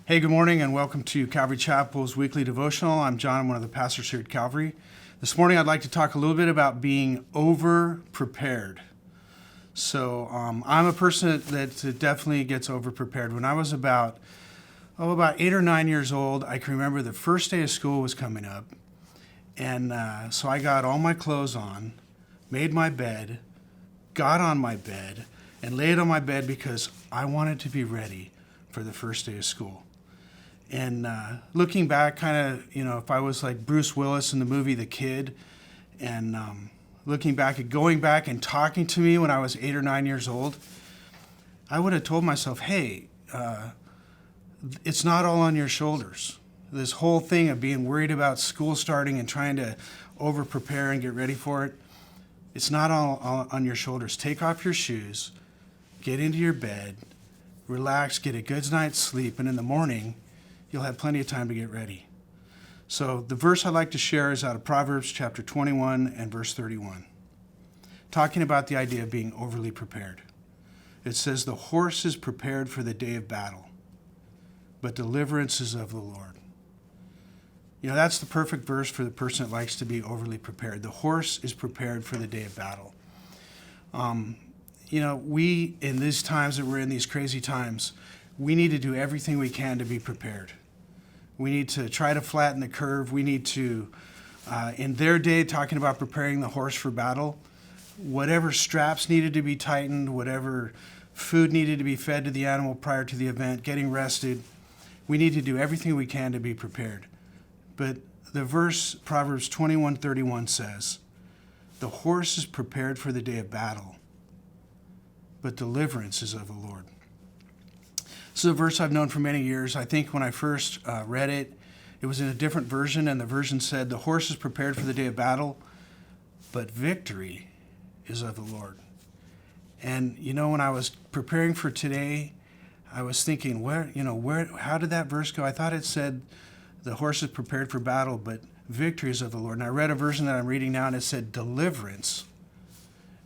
Hey, good morning and welcome to Calvary Chapel's weekly devotional. I'm John, I'm one of the pastors here at Calvary. This morning I'd like to talk a little bit about being over-prepared. So I'm a person that definitely gets over-prepared. When I was about 8 or 9 years old, I can remember the first day of school was coming up. And so I got all my clothes on, made my bed, got on my bed, and laid on my bed because I wanted to be ready for the first day of school. And looking back, kind of, if I was like Bruce Willis in the movie The Kid, and looking back at going back and talking to me when I was 8 or 9 years old, I would have told myself, hey, it's not all on your shoulders. This whole thing of being worried about school starting and trying to over-prepare and get ready for it, it's not all on your shoulders. Take off your shoes, get into your bed, relax, get a good night's sleep, and in the morning, you'll have plenty of time to get ready. So the verse I'd like to share is out of Proverbs chapter 21 and verse 31, talking about the idea of being overly prepared. It says, "The horse is prepared for the day of battle, but deliverance is of the Lord." That's the perfect verse for the person that likes to be overly prepared. The horse is prepared for the day of battle. We, in these times that we're in, these crazy times, we need to do everything we can to be prepared. We need to try to flatten the curve. We need to, in their day, talking about preparing the horse for battle, whatever straps needed to be tightened, whatever food needed to be fed to the animal prior to the event, getting rested, we need to do everything we can to be prepared. But the verse, Proverbs 21:31 says, "The horse is prepared for the day of battle, but deliverance is of the Lord." This is a verse I've known for many years. I think when I first read it, it was in a different version, and the version said, "The horse is prepared for the day of battle, but victory is of the Lord." And when I was preparing for today, I was thinking, how did that verse go? I thought it said, "The horse is prepared for battle, but victory is of the Lord." And I read a version that I'm reading now, and it said, "Deliverance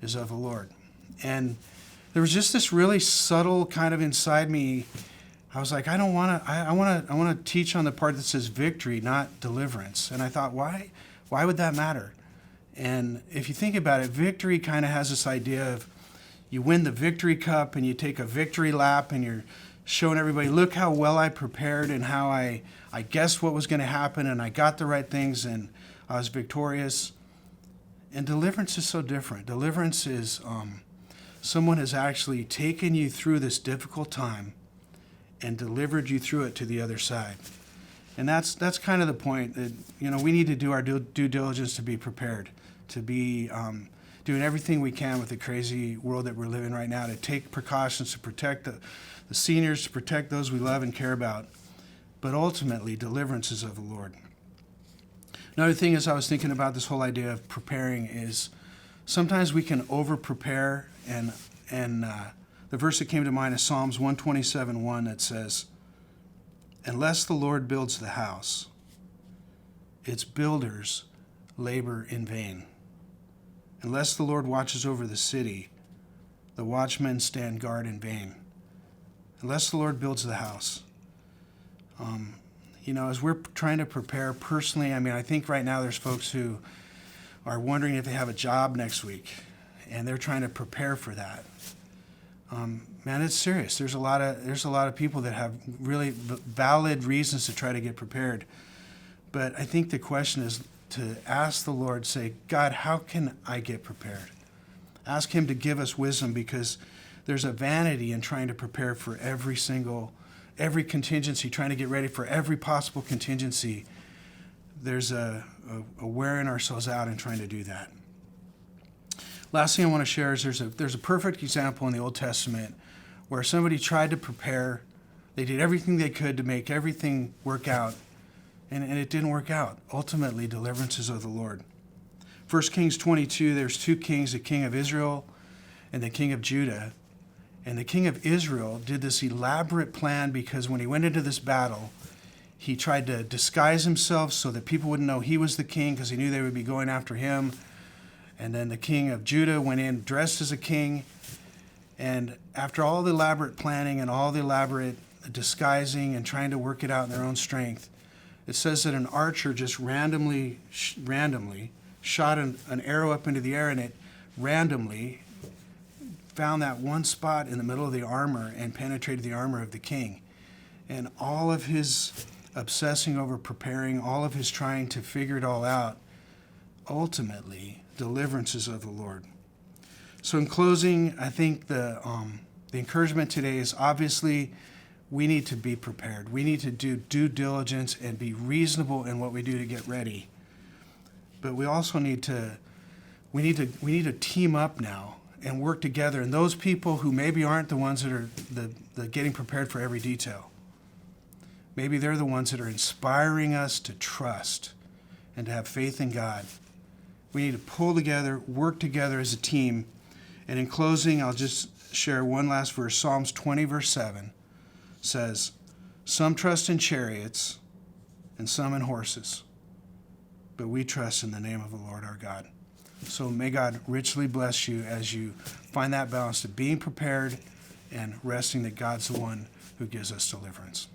is of the Lord." And there was just this really subtle kind of inside me. I was like, I want to teach on the part that says victory, not deliverance. And I thought, why would that matter? And if you think about it, victory kind of has this idea of you win the victory cup and you take a victory lap and you're showing everybody, look how well I prepared and how I guessed what was going to happen and I got the right things and I was victorious. And deliverance is so different. Deliverance is someone has actually taken you through this difficult time and delivered you through it to the other side. And that's kind of the point that, we need to do our due diligence to be prepared, to be doing everything we can with the crazy world that we're living right now, to take precautions to protect the seniors, to protect those we love and care about. But ultimately, deliverance is of the Lord. Another thing as I was thinking about this whole idea of preparing is sometimes we can over-prepare, and the verse that came to mind is Psalms 127:1 that says, "Unless the Lord builds the house, its builders labor in vain. Unless the Lord watches over the city, the watchmen stand guard in vain." Unless the Lord builds the house. As we're trying to prepare personally, I think right now there's folks who are wondering if they have a job next week, and they're trying to prepare for that. Man, it's serious. There's a lot of people that have really valid reasons to try to get prepared. But I think the question is to ask the Lord, say, God, how can I get prepared? Ask Him to give us wisdom, because there's a vanity in trying to prepare for every contingency, trying to get ready for every possible contingency. There's a wearing ourselves out in trying to do that. Last thing I want to share is there's a perfect example in the Old Testament where somebody tried to prepare. They did everything they could to make everything work out, and it didn't work out. Ultimately, deliverance is of the Lord. 1 Kings 22, there's two kings, the king of Israel and the king of Judah. And the king of Israel did this elaborate plan because when he went into this battle, he tried to disguise himself so that people wouldn't know he was the king because he knew they would be going after him. And then the king of Judah went in dressed as a king. And after all the elaborate planning and all the elaborate disguising and trying to work it out in their own strength. It says that an archer just randomly shot an arrow up into the air, and it randomly found that one spot in the middle of the armor and penetrated the armor of the king. And all of his obsessing over preparing, all of his trying to figure it all out, ultimately, deliverance is of the Lord. So in closing, I think the encouragement today is obviously we need to be prepared. We need to do due diligence and be reasonable in what we do to get ready. But we also need to team up now and work together. And those people who maybe aren't the ones that are the getting prepared for every detail, maybe they're the ones that are inspiring us to trust and to have faith in God. We need to pull together, work together as a team. And in closing, I'll just share one last verse. Psalms 20, verse 7 says, "Some trust in chariots and some in horses, but we trust in the name of the Lord our God." So may God richly bless you as you find that balance of being prepared and resting that God's the one who gives us deliverance.